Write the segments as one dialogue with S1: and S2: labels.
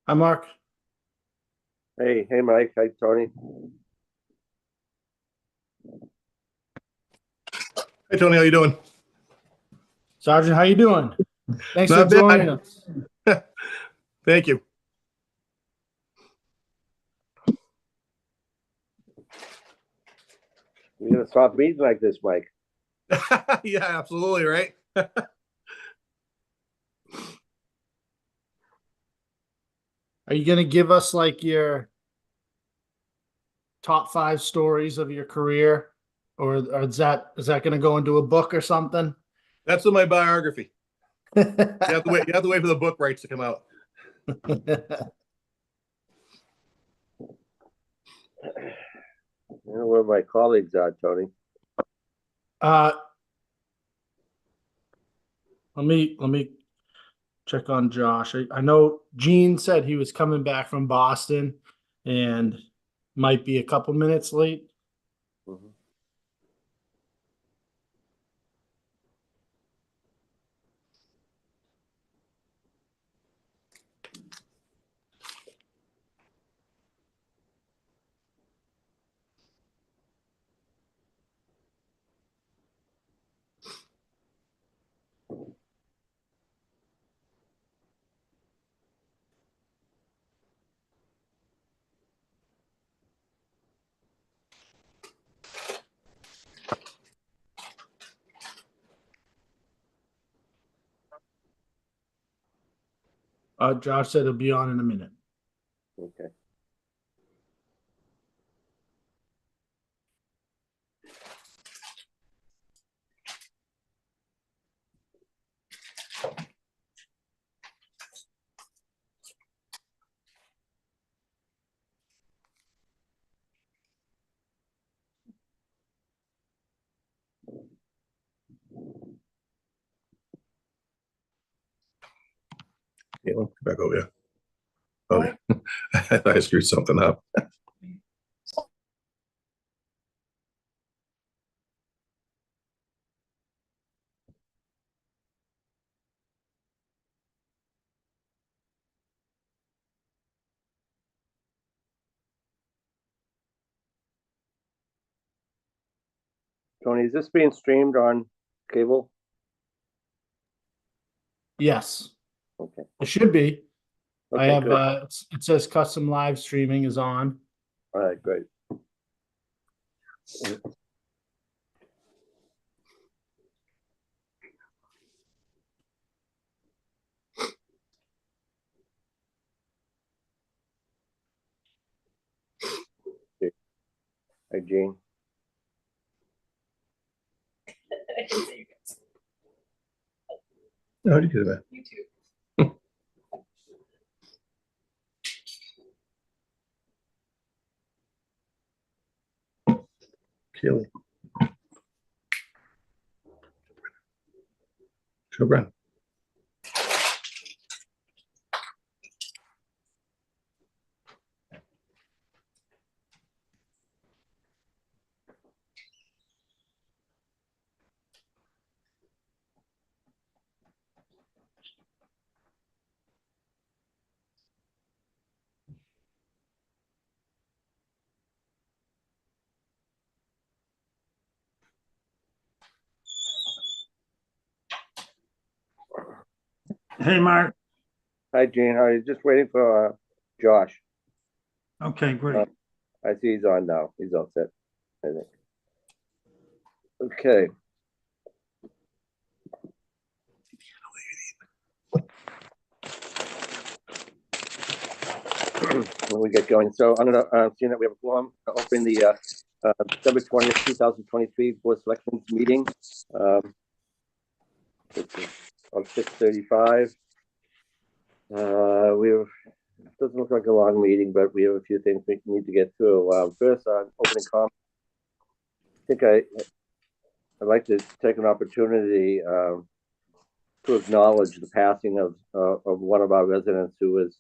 S1: Hi, Mark.
S2: Hey, Mike. Hi, Tony.
S3: Hey Tony, how you doing?
S1: Sergeant, how you doing? Thanks for
S3: Not
S1: joining
S3: bad.
S1: us.
S3: Thank you.
S2: We're gonna stop meeting like this, Mike.
S3: Yeah, absolutely, right?
S1: Are you going to give us like your top 5 stories of your career, or is that going to go into a book or something?
S3: That's in my biography. You have to wait. You have to wait for the book rights to come out.
S2: You know where my colleagues are, Tony.
S1: uh, let me check on Josh. I know Gene said he was coming back from Boston and might be a couple minutes late.
S2: Mhm.
S1: Josh said he'll be on in a minute.
S2: Okay.
S3: Yeah, come back over here. Oh, yeah. I thought I screwed something up.
S2: Tony, is this being streamed on cable?
S1: Yes,
S2: Okay.
S1: it should be. I
S2: Okay,
S1: have
S2: good.
S1: it says custom live streaming is on.
S2: All right, great. Hi, Gene.
S3: How do you do that? Keely. Showground.
S4: Hey, Mark.
S2: Hi, Gene. How are you? Just waiting for Josh.
S4: Okay, great.
S2: I see he's on now. He's all set, I think. Okay. When we get going, so I'm gonna seeing that we have a forum, open the December 20th, 2023 Board of Selectmen meeting. It's on 6:35. Doesn't look like a long meeting, but we have a few things we need to get through. First, on opening comment, I think I'd like to take an opportunity to acknowledge the passing of one of our residents who was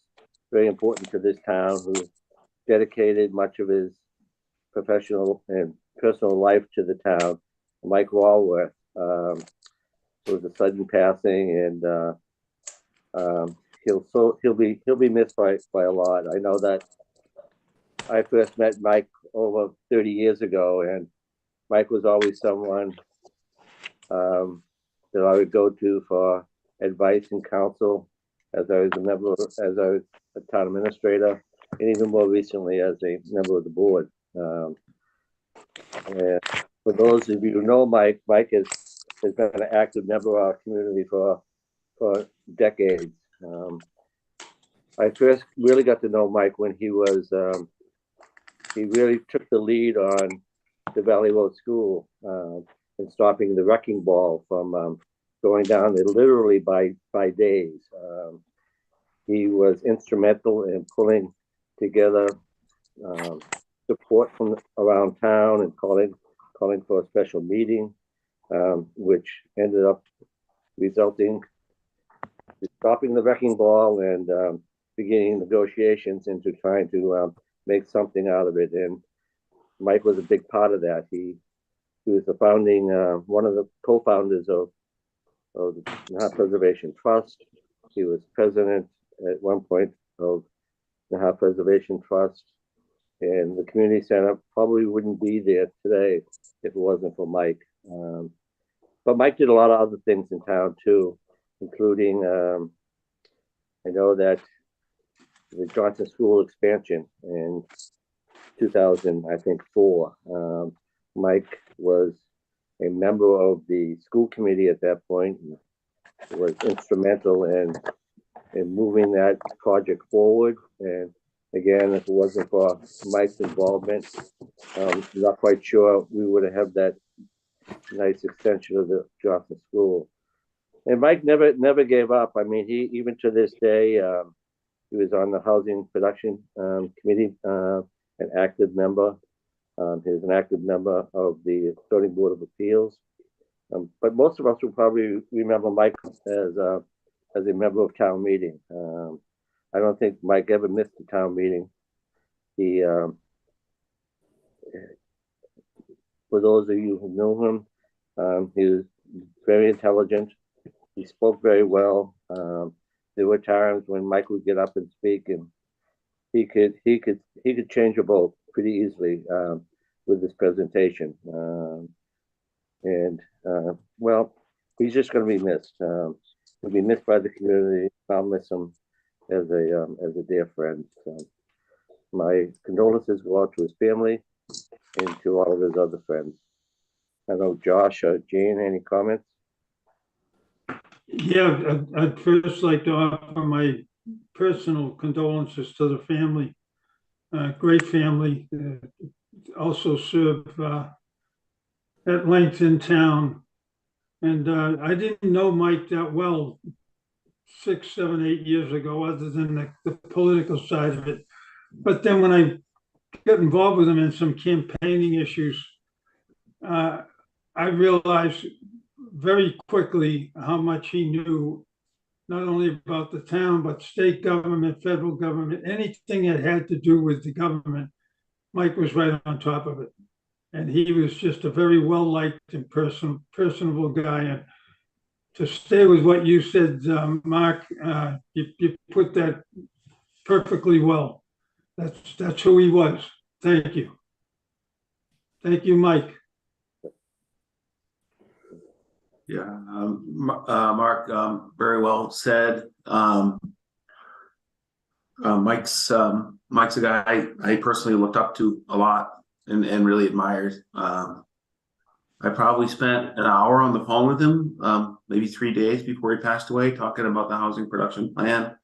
S2: very important to this town, who dedicated much of his professional and personal life to the town. Mike Walworth. It was a sudden passing, and he'll be missed by a lot. I know that I first met Mike over 30 years ago, and Mike was always someone that I would go to for advice and counsel as I was a town administrator, and even more recently as a member of the board. And for those of you who know Mike, Mike has been an active member of our community for decades. I first really got to know Mike when he really took the lead on the Valley Road School and stopping the wrecking ball from going down there literally by days. He was instrumental in pulling together support from around town and calling for a special meeting, which ended up resulting in stopping the wrecking ball and beginning negotiations into trying to make something out of it. And Mike was a big part of that. He was the founding, one of the co-founders of the Nahant Preservation Trust. He was president at one point of the Nahant Preservation Trust. And the community center probably wouldn't be there today if it wasn't for Mike. But Mike did a lot of other things in town too, including, I know that the Johnson School expansion in 2004. Mike was a member of the school committee at that point and was instrumental in moving that project forward. And again, if it wasn't for Mike's involvement, I'm not quite sure we would have had that nice extension of the Johnson School. And Mike never gave up. I mean, he even to this day, he was on the Housing Production Committee, an active member. He was an active member of the Zoning Board of Appeals. But most of us will probably remember Mike as a member of town meeting. I don't think Mike ever missed a town meeting. He, for those of you who know him, he was very intelligent. He spoke very well. There were times when Mike would get up and speak, and he could change a vote pretty easily with this presentation. Well, he's just going to be missed. He'll be missed by the community. I'll miss him as a dear friend. So my condolences go out to his family and to all of his other friends. I know Josh or Jane, any comments?
S4: Yeah, I'd first like to offer my personal condolences to the family. Great family. Also serve at length in town. And I didn't know Mike that well 6, 7, 8 years ago, other than the political side of it. But then when I got involved with him in some campaigning issues, I realized very quickly how much he knew, not only about the town, but state government, federal government, anything that had to do with the government. Mike was right on top of it. And he was just a very well-liked and personable guy. And to stay with what you said, Mark, you put that perfectly well. That's who he was. Thank you. Thank you, Mike.
S5: Yeah, Mark, very well said. Mike's a guy I personally looked up to a lot and really admired. I probably spent an hour on the phone with him, maybe 3 days before he passed away, talking about the housing production plan.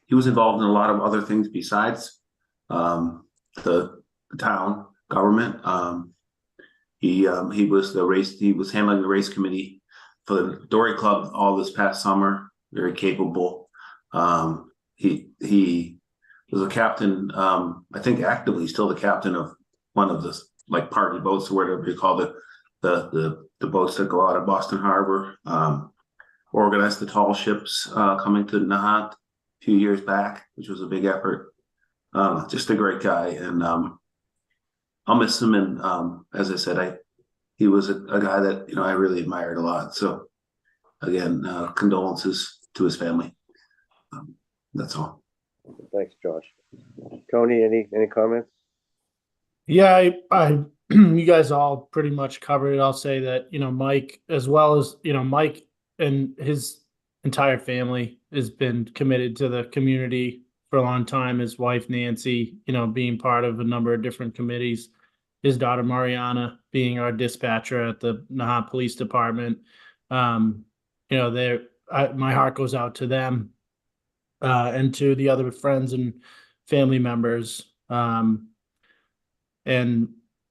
S5: He was involved in a lot of other things besides the town government. He was handling the race committee for the Dory Club all this past summer. Very capable. He was a captain. I think actively still the captain of one of the party boats, or whatever you call the boats that go out of Boston Harbor. Organized the tall ships coming to Nahant a few years back, which was a big effort. Just a great guy, and I'll miss him. And as I said, he was a guy that I really admired a lot. So again, condolences to his family. That's all.
S2: Thanks, Josh. Tony, any comments?
S1: Yeah, I you guys all pretty much covered it. I'll say that, Mike, as well as, Mike and his entire family has been committed to the community for a long time. His wife, Nancy, being part of a number of different committees. His daughter, Mariana, being our dispatcher at the Nahant Police Department. Um, my heart goes out to them, and to the other friends and family members. And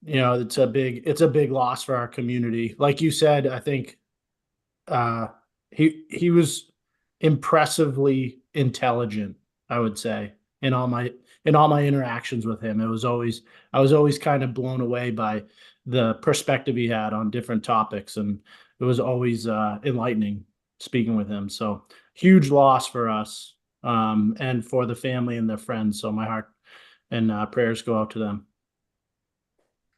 S1: it's a big loss for our community. Like you said, I think uh he was impressively intelligent, I would say, in all my interactions with him. I was always kind of blown away by the perspective he had on different topics, and it was always enlightening speaking with him. So huge loss for us, and for the family and their friends. So my heart and prayers go out to them.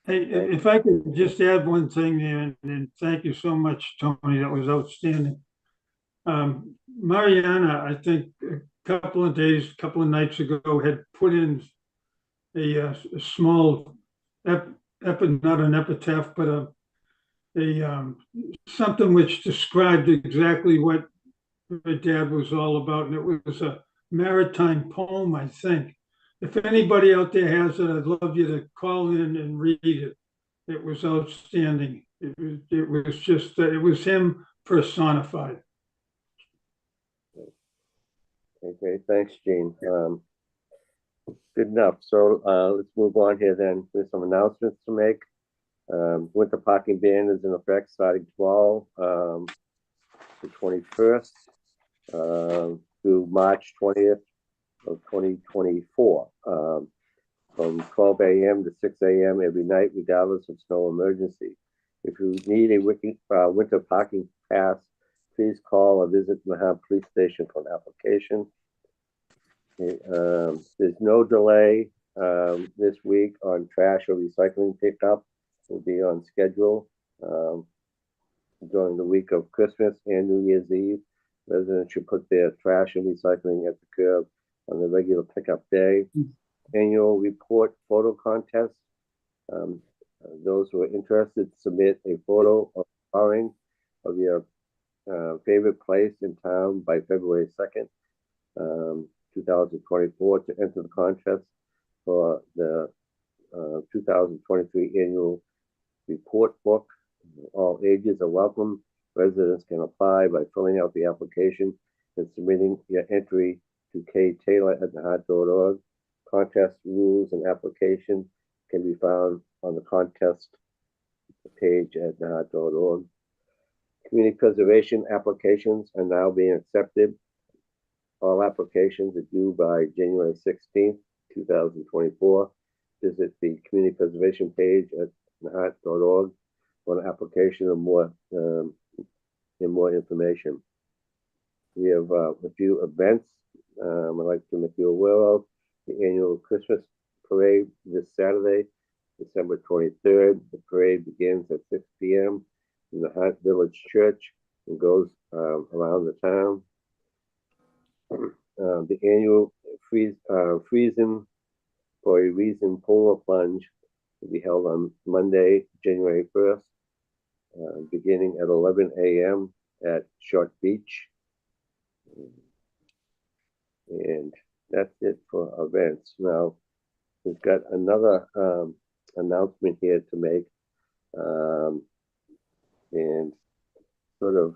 S4: Hey, if I could just add one thing there, and thank you so much, Tony, that was outstanding. Mariana, I think a couple of nights ago, had put in a small, not an epitaph, but something which described exactly what her dad was all about, and it was a maritime poem, I think. If anybody out there has it, I'd love you to call in and read it. It was outstanding. It was just, it was him personified.
S2: Okay, thanks, Gene. Good enough. So let's move on here then. There's some announcements to make. Winter parking ban is in effect starting tomorrow, the 21st, through March 20th of 2024, from 12 a.m. to 6 a.m. every night, regardless of snow emergency. If you need a winter parking pass, please call or visit Nahant Police Station for an application. Okay, there's no delay this week on trash or recycling pickup. Will be on schedule during the week of Christmas and New Year's Eve. Residents should put their trash and recycling at the curb on the regular pickup day. Annual report photo contest. Those who are interested, submit a photo or drawing of your favorite place in town by February 2nd, 2024 to enter the contest for the 2023 annual report book. All ages are welcome. Residents can apply by filling out the application and submitting your entry to ktaylor@nahant.org. Contest rules and application can be found on the contest page at nahant.org. Community preservation applications are now being accepted. All applications are due by January 16th, 2024. Visit the community preservation page at nahant.org for an application and more information. We have a few events I'd like to make you aware of. The annual Christmas parade this Saturday, December 23rd. The parade begins at 6 p.m. in the Nahant Village Church and goes around the town. The annual Freezing for a Reason polar plunge will be held on Monday, January 1st, beginning at 11 a.m. at Short Beach. And that's it for events. Now, we've got another announcement here to make, and sort of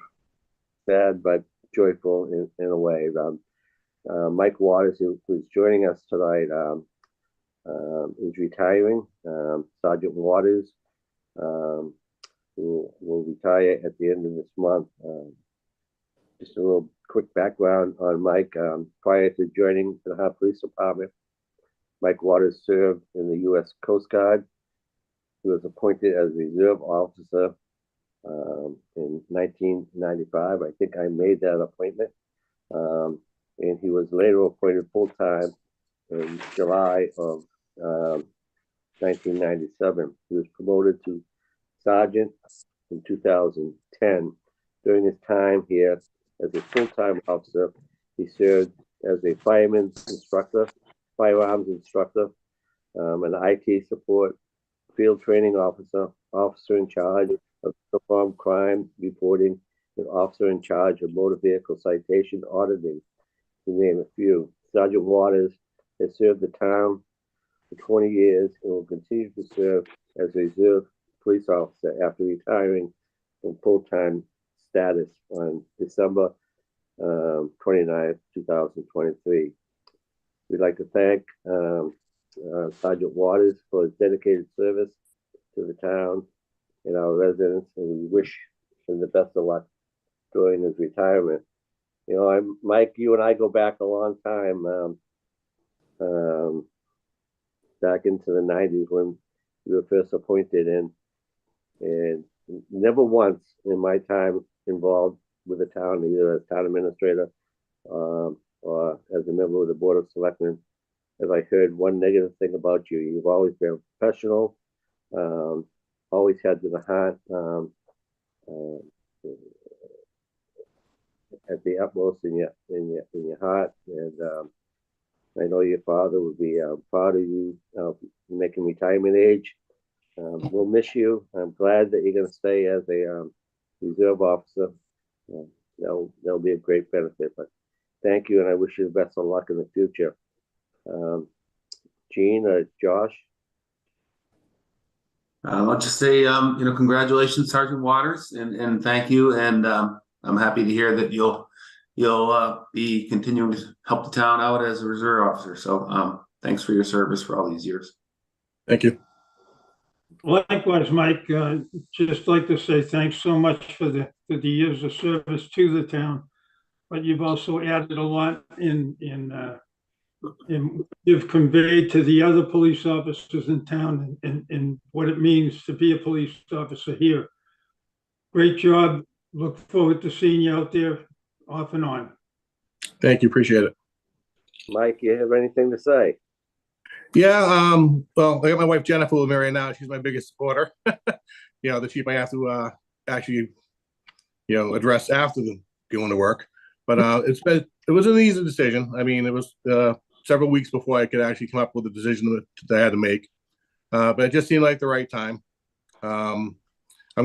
S2: sad but joyful in a way. Mike Waters, who's joining us tonight, is retiring. Sergeant Waters, who will retire at the end of this month. Just a little quick background on Mike. Prior to joining the Nahant Police Department, Mike Waters served in the U.S. Coast Guard. He was appointed as reserve officer in 1995. I think I made that appointment. And he was later appointed full-time in July of 1997. He was promoted to sergeant in 2010. During his time here as a full-time officer, he served as a fireman's instructor, firearms instructor, an IT support, field training officer, officer in charge of uniform crime reporting, and officer in charge of motor vehicle citation auditing, to name a few. Sergeant Waters has served the town for 20 years and will continue to serve as a reserve police officer after retiring from full-time status on December 29th, 2023. We'd like to thank Sergeant Waters for his dedicated service to the town and our residents, and we wish him the best of luck during his retirement. You know, Mike, you and I go back a long time, back into the 90s when you were first appointed in, and never once in my time involved with the town, either as town administrator or as a member of the Board of Selectmen, have I heard one negative thing about you. You've always been professional, always had the heart at the utmost in your heart, and I know your father would be proud of you making retirement age. We'll miss you. I'm glad that you're going to stay as a reserve officer. That'll be a great benefit. But thank you, and I wish you the best of luck in the future. Gene or Josh?
S5: I'll just say, congratulations, Sergeant Waters, and thank you. And I'm happy to hear that you'll be continuing to help the town out as a reserve officer. So thanks for your service for all these years.
S3: Thank you.
S4: Likewise, Mike, just like to say thanks so much for the years of service to the town, but you've also added a lot in you've conveyed to the other police officers in town and what it means to be a police officer here. Great job. Look forward to seeing you out there off and on.
S3: Thank you. Appreciate it.
S2: Mike, you have anything to say?
S3: Yeah. Well, I got my wife Jennifer with me right now. She's my biggest supporter. The chief I have to actually, address after going to work. But it was an easy decision. I mean, it was several weeks before I could actually come up with a decision that I had to make. But it just seemed like the right time. I'm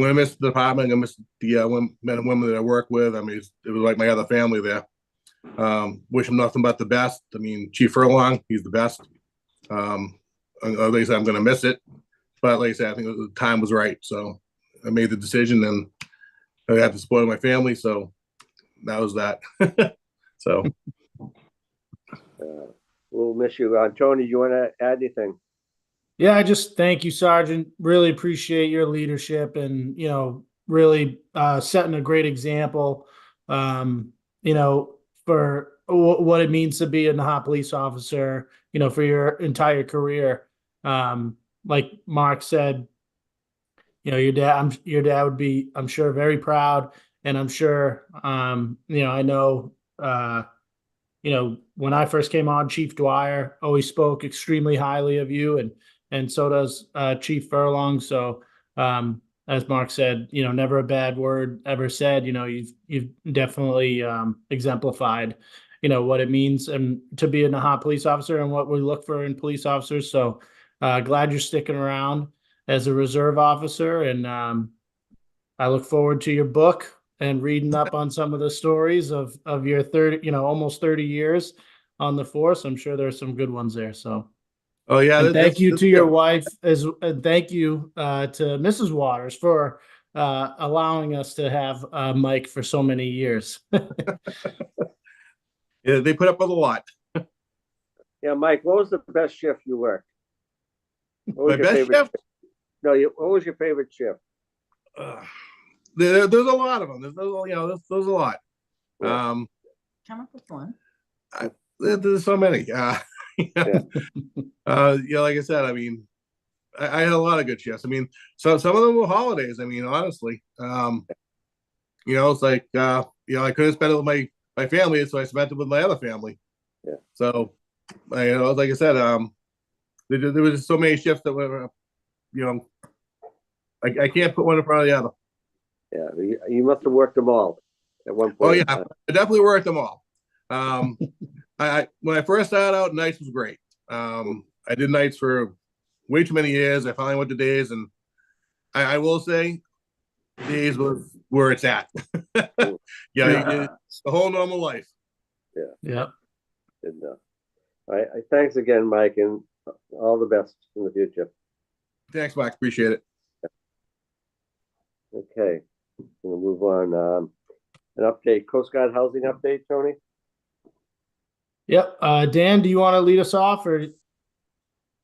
S3: going to miss the department. I'm going to miss the men and women that I work with. I mean, it was like my other family there. Wish him nothing but the best. I mean, Chief Furlong, he's the best. At least I'm going to miss it. But like I said, I think the time was right. So I made the decision, and I had the support of my family. So that was that. So.
S2: We'll miss you. Tony, do you want to add anything?
S1: Yeah, I just thank you, Sergeant. Really appreciate your leadership and, really setting a great example, for what it means to be a Nahant police officer, for your entire career. Like Mark said, your dad would be, I'm sure, very proud. And I'm sure, I know, when I first came on, Chief Dwyer always spoke extremely highly of you, and so does Chief Furlong. So, as Mark said, never a bad word ever said. You've definitely exemplified, what it means and to be a Nahant police officer and what we look for in police officers. So, glad you're sticking around as a reserve officer, and I look forward to your book and reading up on some of the stories of your almost 30 years on the force. I'm sure there's some good ones there. So,
S3: Oh yeah.
S1: and thank you to your wife and thank you to Mrs. Waters for allowing us to have Mike for so many years.
S3: Yeah, they put up with a lot.
S2: Yeah, Mike, what was the best shift you worked?
S3: My best shift?
S2: No, what was your favorite shift?
S3: There's a lot of them. There's a lot.
S2: Yeah.
S6: Come up with one.
S3: There's so many. Like I said, I mean, I had a lot of good shifts. I mean, so some of them were holidays. I mean, honestly, it's like I couldn't spend it with my family, so I spent it with my other family.
S2: Yeah.
S3: So, like I said, there was just so many shifts that were, I can't put one in front of the other.
S2: Yeah, you must have worked them all at one point.
S3: Oh yeah, I definitely worked them all. I when I first started out, nights was great. I did nights for way too many years. I finally went to days, and I will say, days was where it's at. Yeah, it's the whole normal life.
S1: Yeah.
S2: Good enough. All right. Thanks again, Mike, and all the best in the future.
S3: Thanks, Mike. Appreciate it.
S2: Okay. We'll move on. An update, Coast Guard housing update, Tony?
S1: Yep. Dan, do you want to lead us off or?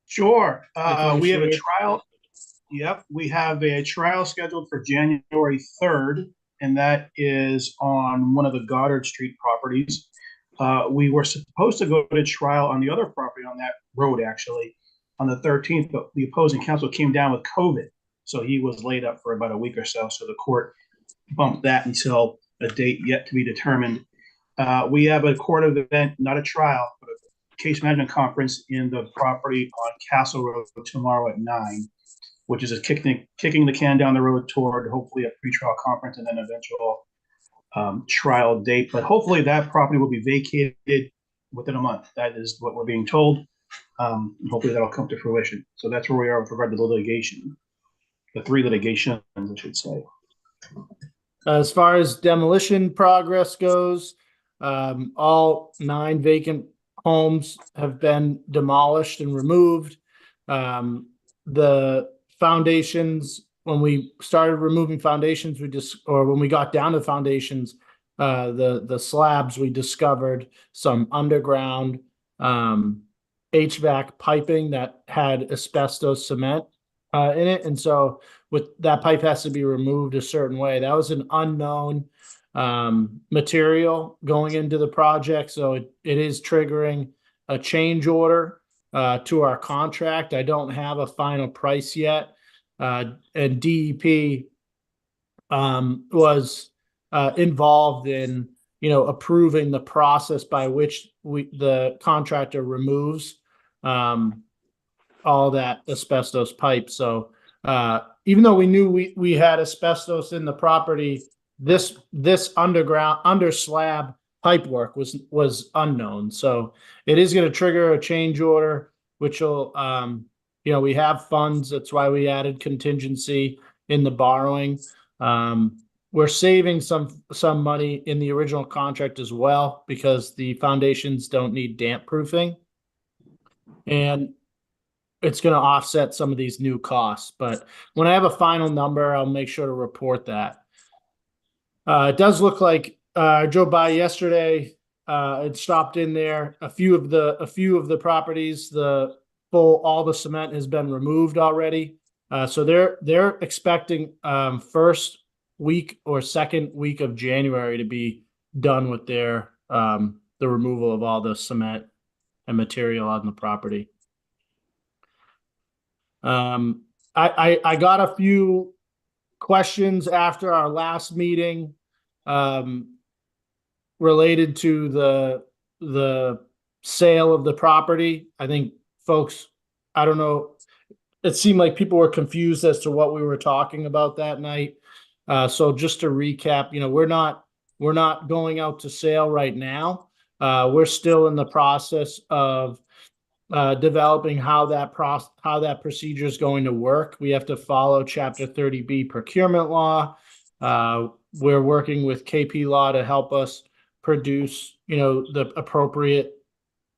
S6: Sure. We have a
S1: Commissioner.
S6: trial. Yep, we have a trial scheduled for January 3rd, and that is on one of the Goddard Street properties. We were supposed to go to trial on the other property on that road, actually, on the 13th, but the opposing counsel came down with COVID. So he was laid up for about a week or so. So the court bumped that until a date yet to be determined. We have a court event, not a trial, but a case management conference in the property on Castle Road tomorrow at 9, which is a kicking the can down the road toward hopefully a pretrial conference and then eventual trial date. But hopefully that property will be vacated within a month. That is what we're being told. Hopefully that'll come to fruition. So that's where we are with regard to the litigation, the 3 litigations, I should say.
S1: As far as demolition progress goes, all 9 vacant homes have been demolished and removed. The foundations, when we started removing foundations, when we got down to foundations, the slabs, we discovered some underground HVAC piping that had asbestos cement in it, and so with that pipe has to be removed a certain way. That was an unknown material going into the project, so it is triggering a change order to our contract. I don't have a final price yet, and DEP was involved in approving the process by which the contractor removes all that asbestos pipe. So even though we knew we had asbestos in the property, this under slab pipe work was unknown. So it is going to trigger a change order, which will we have funds. That's why we added contingency in the borrowing. We're saving some money in the original contract as well because the foundations don't need damp proofing, and it's going to offset some of these new costs. But when I have a final number, I'll make sure to report that. It does look like I drove by yesterday. It stopped in there. A few of the properties, all the cement has been removed already. So they're expecting first week or second week of January to be done with their the removal of all the cement and material on the property. I got a few questions after our last meeting related to the sale of the property. I think folks, I don't know, it seemed like people were confused as to what we were talking about that night. So just to recap, we're not going out to sale right now. We're still in the process of developing how that procedure is going to work. We have to follow Chapter 30B procurement law. We're working with KP Law to help us produce, the appropriate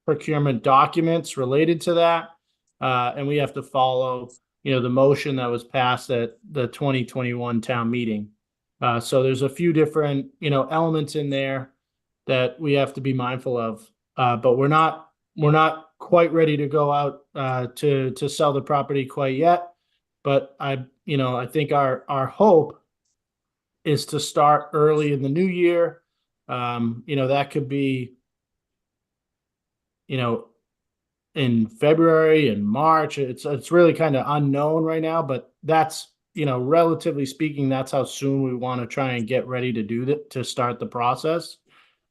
S1: procurement documents related to that. And we have to follow, the motion that was passed at the 2021 town meeting. So there's a few different, elements in there that we have to be mindful of. But we're not quite ready to go out to sell the property quite yet. But I think our hope is to start early in the new year. That could be, in February and March. It's really kind of unknown right now, but that's, relatively speaking, that's how soon we want to try and get ready to do that, to start the process.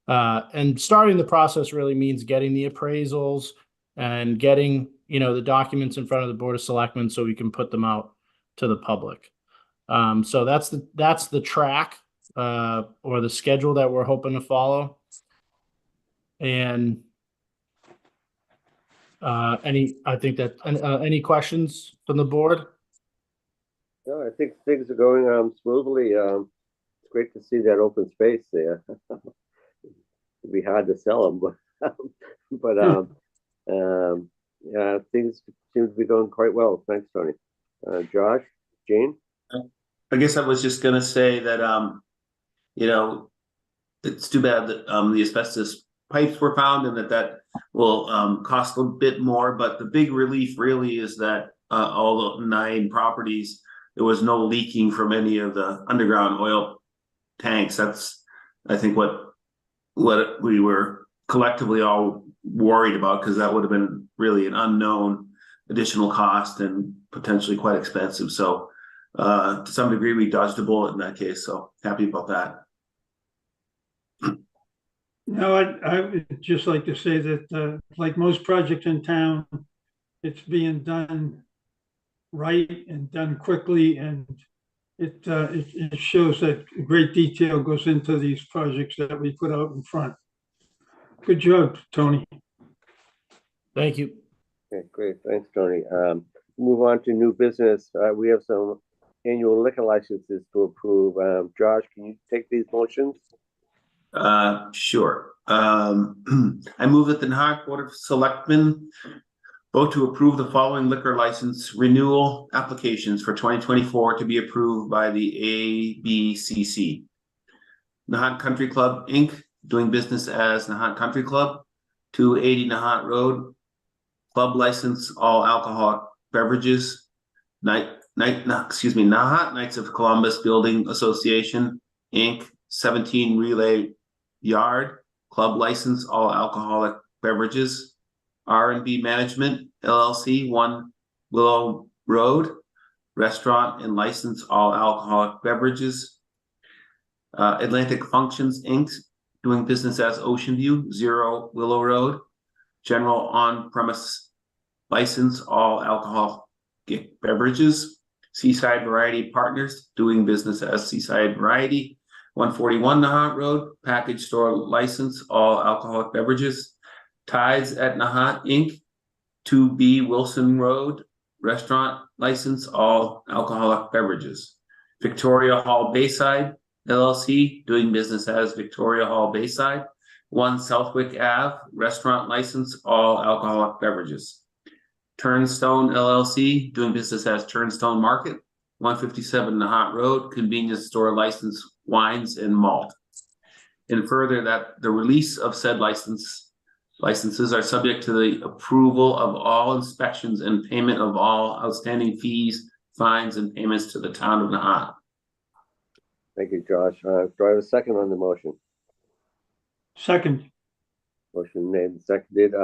S1: And starting the process really means getting the appraisals and getting, the documents in front of the Board of Selectmen so we can put them out to the public. So that's the track or the schedule that we're hoping to follow. And Any questions from the board?
S2: No, I think things are going smoothly. It's great to see that open space there. It'd be hard to sell them, but yeah, things seem to be going quite well. Thanks, Tony. Josh, Jane?
S5: I guess I was just gonna say that, you know, it's too bad that the asbestos pipes were found and that will cost a bit more. But the big relief really is that all the 9 properties, there was no leaking from any of the underground oil tanks. That's, I think, what we were collectively all worried about, because that would have been really an unknown additional cost and potentially quite expensive. So to some degree, we dodged a bullet in that case. So happy about that.
S4: No, I would just like to say that, like most projects in town, it's being done right and done quickly, and it shows that great detail goes into these projects that we put out in front. Good job, Tony.
S1: Thank you.
S2: Okay, great. Thanks, Tony. Move on to new business. We have some annual liquor licenses to approve. Josh, can you take these motions?
S5: Sure. I move that the Nahant Board of Selectmen vote to approve the following liquor license renewal applications for 2024 to be approved by the ABCC. Nahant Country Club, Inc., doing business as Nahant Country Club, 280 Nahant Road, club license, all alcoholic beverages. Nahant Knights of Columbus Building Association, Inc., 17 Relay Yard, club license, all alcoholic beverages. R&B Management, LLC, 1 Willow Road, restaurant and license, all alcoholic beverages. Atlantic Functions, Inc., doing business as Ocean View, 0 Willow Road, general on-premise license, all alcoholic beverages. Seaside Variety Partners, doing business as Seaside Variety, 141 Nahant Road, package store license, all alcoholic beverages. Tides at Nahant, Inc., 2B Wilson Road, restaurant license, all alcoholic beverages. Victoria Hall Bayside, LLC, doing business as Victoria Hall Bayside, 1 Southwick Ave, restaurant license, all alcoholic beverages. Turnstone LLC, doing business as Turnstone Market, 157 Nahant Road, convenience store license, wines and malt. And further, that the release of said licenses are subject to the approval of all inspections and payment of all outstanding fees, fines, and payments to the town of Nahant.
S2: Thank you, Josh. Do I have a second on the motion?
S4: Second.
S2: Motion made and seconded.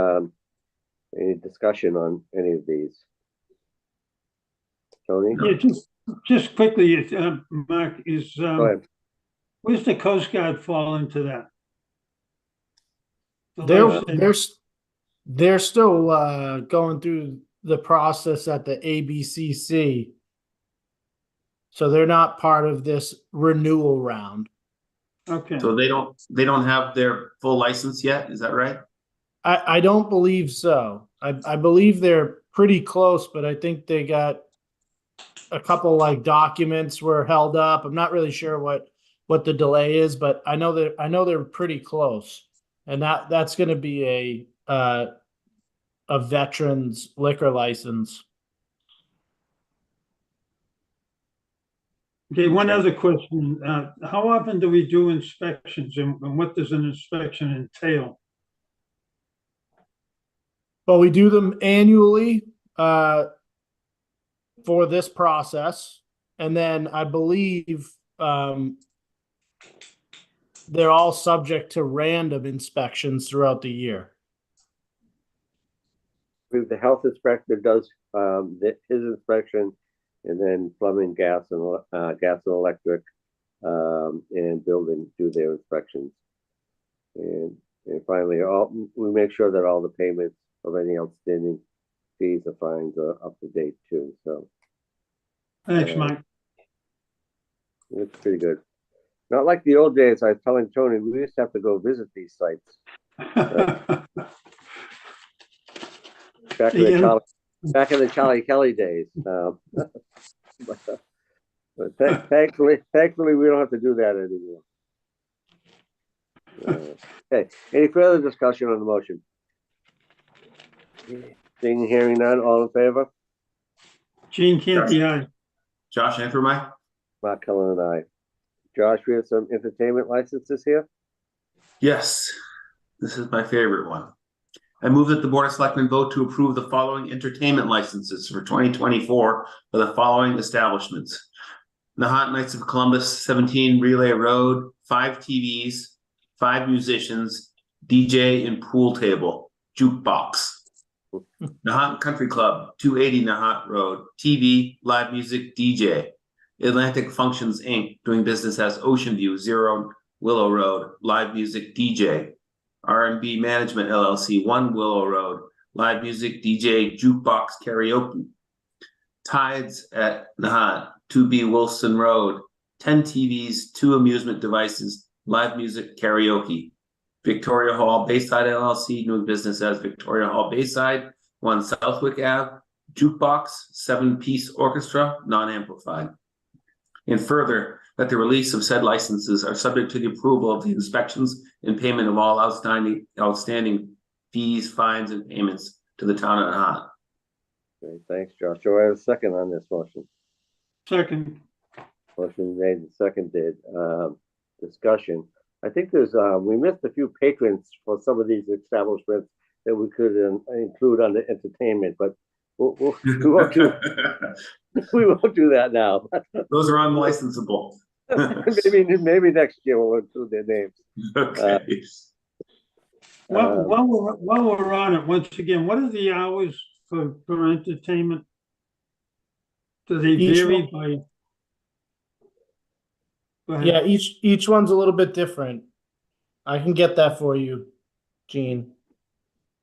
S2: Any discussion on any of these? Tony?
S4: Yeah, just quickly, Mark,
S2: Go ahead.
S4: where's the Coast Guard fall into that?
S1: They're still going through the process at the ABCC, so they're not part of this renewal round.
S4: Okay.
S5: So they don't have their full license yet, is that right?
S1: I don't believe so. I believe they're pretty close, but I think they got a couple like documents were held up. I'm not really sure what the delay is, but I know they're pretty close, and that's going to be a veteran's liquor license.
S4: Okay, one other question. How often do we do inspections, and what does an inspection entail?
S1: Well, we do them annually for this process, and then I believe they're all subject to random inspections throughout the year.
S2: The health inspector does his inspection, and then plumbing, gas and electric, and building do their inspections. And finally, we make sure that all the payments of any outstanding fees or fines are up to date too. So
S4: Thanks, Mike.
S2: it's pretty good. Not like the old days. I was telling Tony, we used to have to go visit these sites. back in the Charlie Kelly days. But thankfully, we don't have to do that anymore. Okay. Any further discussion on the motion? Seeing and hearing none, all in favor?
S4: Gene Canty, aye.
S5: Josh Antrim, aye.
S2: Mark Cullen and I. Josh, we have some entertainment licenses here.
S5: Yes, this is my favorite one. I move that the Board of Selectmen vote to approve the following entertainment licenses for 2024 for the following establishments. Nahant Knights of Columbus, 17 Relay Road, 5 TVs, 5 musicians, DJ and pool table, jukebox. Nahant Country Club, 280 Nahant Road, TV, live music, DJ. Atlantic Functions Inc., doing business as Ocean View, 0 Willow Road, live music, DJ. R&B Management LLC, 1 Willow Road, live music, DJ, jukebox, karaoke. Tides at Nahant, 2B Wilson Road, 10 TVs, 2 amusement devices, live music, karaoke. Victoria Hall Bayside LLC, doing business as Victoria Hall Bayside, 1 Southwick Ave, jukebox, 7-piece orchestra, non-amplified. And further, that the release of said licenses are subject to the approval of the inspections and payment of all outstanding fees, fines, and payments to the town of Nahant.
S2: Okay, thanks, Josh. Do I have a second on this motion?
S4: Second.
S2: Motion made and seconded. Discussion. I think there's we missed a few patrons for some of these establishments that we could include under entertainment, but we won't do that now.
S5: Those are unlicensable.
S2: maybe next year we'll include their names.
S5: Okay.
S4: While we're on it, once again, what are the hours for entertainment? Do they vary by? Go ahead.
S1: Yeah, each one's a little bit different. I can get that for you, Gene.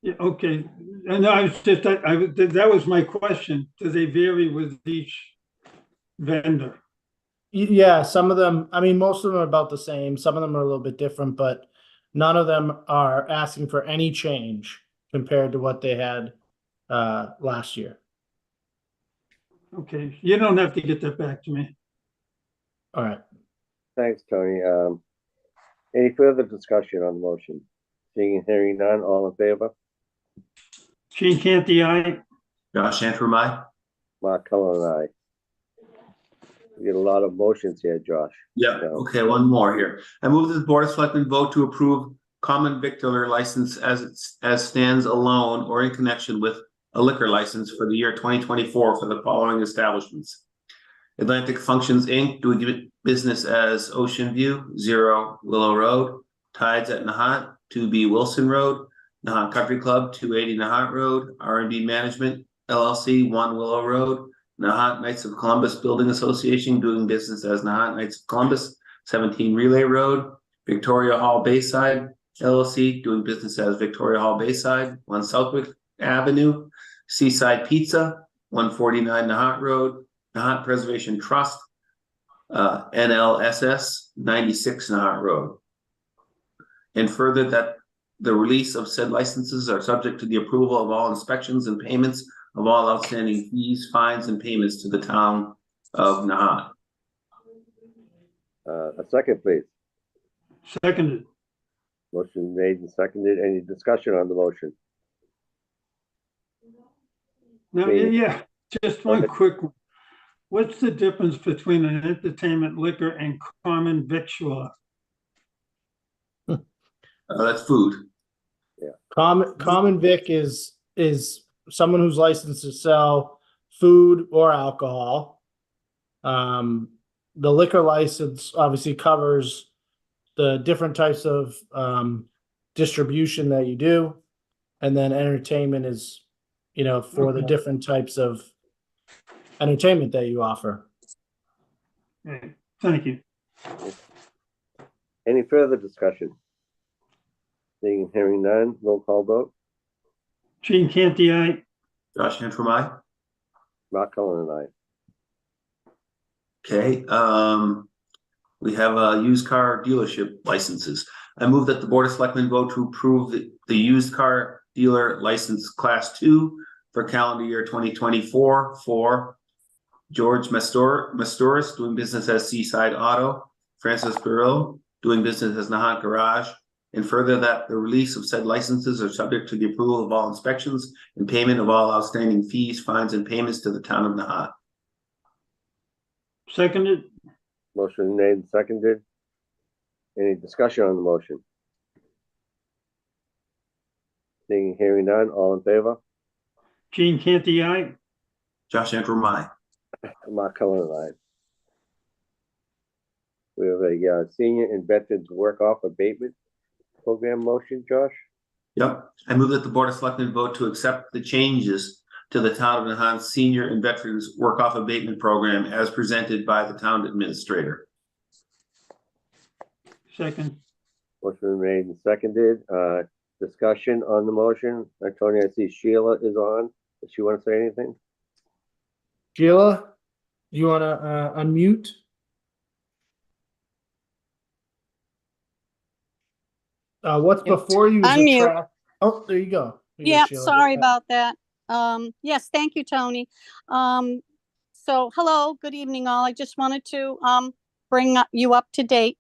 S4: Yeah, okay. And I was just that was my question. Do they vary with each vendor?
S1: Yeah, some of them, I mean, most of them are about the same. Some of them are a little bit different, but none of them are asking for any change compared to what they had last year.
S4: Okay, you don't have to get that back to me.
S1: All right.
S2: Thanks, Tony. Any further discussion on the motion? Seeing and hearing none, all in favor?
S4: Gene Canty, aye.
S5: Josh Antrim, aye.
S2: Mark Cullen and I. We get a lot of motions here, Josh.
S5: Yeah,
S2: So,
S5: okay, one more here. I move that the Board of Selectmen vote to approve common victular license as stands alone or in connection with a liquor license for the year 2024 for the following establishments. Atlantic Functions Inc., doing business as Ocean View, 0 Willow Road. Tides at Nahant, 2B Wilson Road. Nahant Country Club, 280 Nahant Road. R&B Management LLC, 1 Willow Road. Nahant Knights of Columbus Building Association, doing business as Nahant Knights of Columbus, 17 Relay Road. Victoria Hall Bayside LLC, doing business as Victoria Hall Bayside, 1 Southwick Avenue. Seaside Pizza, 149 Nahant Road. Nahant Preservation Trust, NLSS, 96 Nahant Road. And further, that the release of said licenses are subject to the approval of all inspections and payments of all outstanding fees, fines, and payments to the town of Nahant.
S2: a second, please.
S4: Seconded.
S2: Motion made and seconded. Any discussion on the motion?
S4: Now, yeah, just one quick one. What's the difference between an entertainment liquor and common victualler?
S5: That's food.
S1: Common Vic is someone who's licensed to sell food or alcohol. The liquor license obviously covers the different types of distribution that you do, and then entertainment is, for the different types of entertainment that you offer.
S4: Okay, thank you.
S2: Any further discussion? Seeing and hearing none, roll call vote.
S4: Gene Canty, aye.
S5: Josh Antrim, aye.
S2: Mark Cullen and I.
S5: Okay, we have used car dealership licenses. I move that the Board of Selectmen vote to approve the used car dealer license class 2 for calendar year 2024 for George Masturis, doing business as Seaside Auto, Francis Burrill, doing business as Nahant Garage, and further that the release of said licenses are subject to the approval of all inspections and payment of all outstanding fees, fines, and payments to the town of Nahant.
S4: Seconded.
S2: Motion made and seconded. Any discussion on the motion? Seeing and hearing none, all in favor?
S4: Gene Canty, aye.
S5: Josh Antrim, aye.
S2: Mark Cullen, aye. We have a senior and veterans work-off abatement program motion, Josh?
S5: Yep. I move that the Board of Selectmen vote to accept the changes to the Town of Nahant Senior and Veterans Work-Off Abatement Program as presented by the Town Administrator.
S4: Second.
S2: Motion made and seconded. Discussion on the motion. Tony, I see Sheila is on. Does she want to say anything?
S1: Sheila, you want to unmute? What's before you is a
S7: Unmute.
S1: track. Oh, there you go. There you go,
S7: Yeah,
S1: Sheila.
S7: sorry about that. Yes, thank you, Tony. So hello, good evening all. I just wanted to bring you up to date.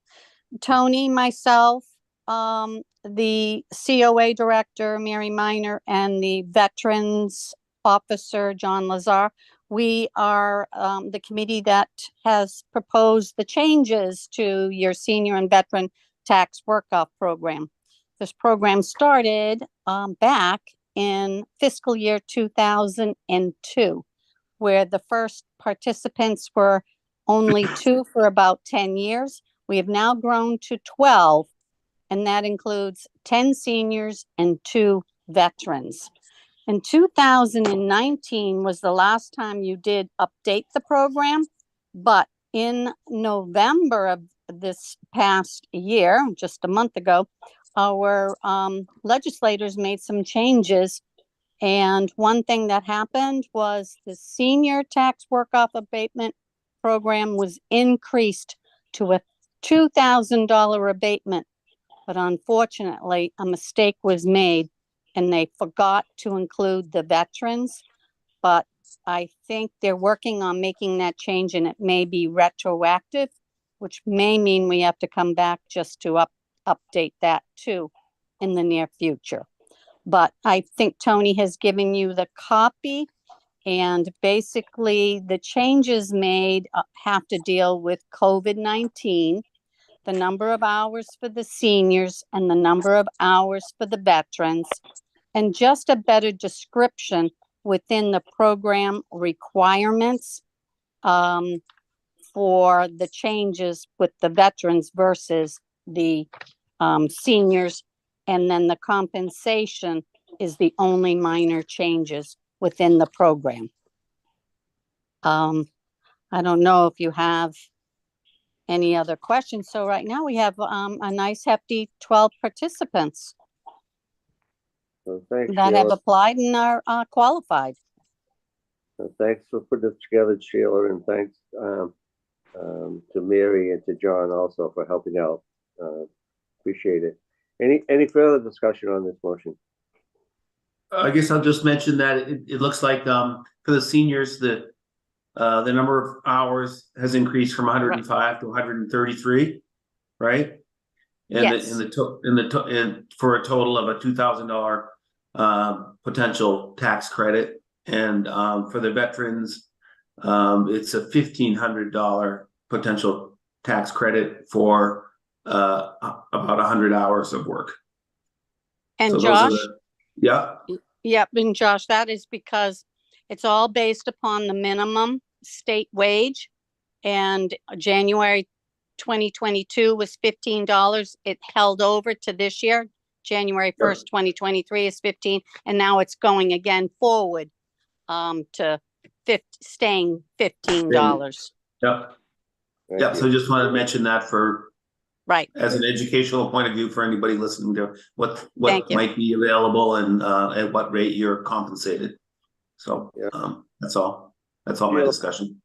S7: Tony, myself, the COA director, Mary Miner, and the veterans officer, John Lazar. We are the committee that has proposed the changes to your senior and veteran tax work-off program. This program started back in fiscal year 2002, where the first participants were only 2 for about 10 years. We have now grown to 12, and that includes 10 seniors and 2 veterans. In 2019 was the last time you did update the program, but in November of this past year, just a month ago, our legislators made some changes. And one thing that happened was the senior tax work-off abatement program was increased to a $2,000 abatement. But unfortunately, a mistake was made and they forgot to include the veterans. But I think they're working on making that change, and it may be retroactive, which may mean we have to come back just to update that too in the near future. But I think Tony has given you the copy, and basically the changes made have to deal with COVID-19, the number of hours for the seniors and the number of hours for the veterans, and just a better description within the program requirements for the changes with the veterans versus the seniors. And then the compensation is the only minor changes within the program. I don't know if you have any other questions. So right now we have a nice hefty 12 participants
S2: So thanks,
S7: that
S2: Sheila.
S7: have applied and are qualified.
S2: So thanks for putting this together, Sheila, and thanks to Mary and to John also for helping out. Appreciate it. Any further discussion on this motion?
S5: I guess I'll just mention that it looks like for the seniors that the number of hours has increased from 105 to 133, right? And
S7: Yes.
S5: for a total of a $2,000 potential tax credit, and for the veterans, it's a $1,500 potential tax credit for about 100 hours of work.
S7: And
S5: So
S7: Josh?
S5: Yep.
S7: And Josh, that is because it's all based upon the minimum state wage. And January 2022 was $15. It held over to this year. January 1st, 2023 is 15. And now it's going again forward to staying $15.
S5: Yep.
S2: Thank
S5: Yep.
S2: you.
S5: So just wanted to mention that for
S7: Right.
S5: as an educational point of view for anybody listening to what
S7: Thank you.
S5: might be available and at what rate you're compensated. So that's all. That's all my discussion.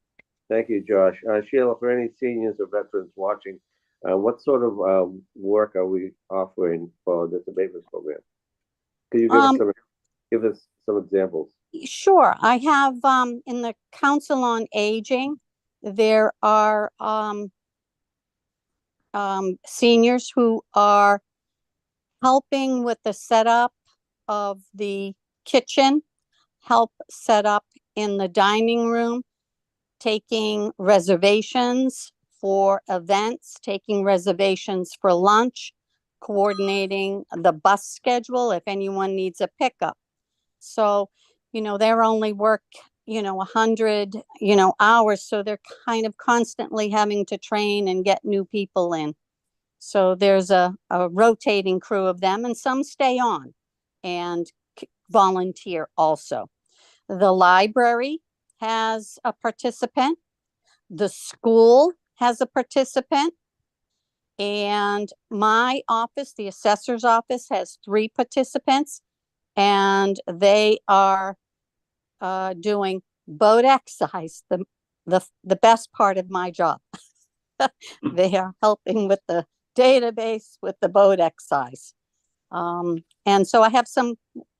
S2: Thank you, Josh. Sheila, for any seniors or veterans watching, what sort of work are we offering for this abatement program? Can you give us some give us some examples.
S7: Sure. I have, in the Council on Aging, there are, seniors who are helping with the setup of the kitchen, help set up in the dining room, taking reservations for events, taking reservations for lunch, coordinating the bus schedule if anyone needs a pickup. So, they're only work, 100, hours. So they're kind of constantly having to train and get new people in. So there's a rotating crew of them, and some stay on and volunteer also. The library has a participant. The school has a participant. And my office, the assessor's office, has 3 participants, and they are doing boat exercise, the best part of my job. They are helping with the database, with the boat exercise. And so I have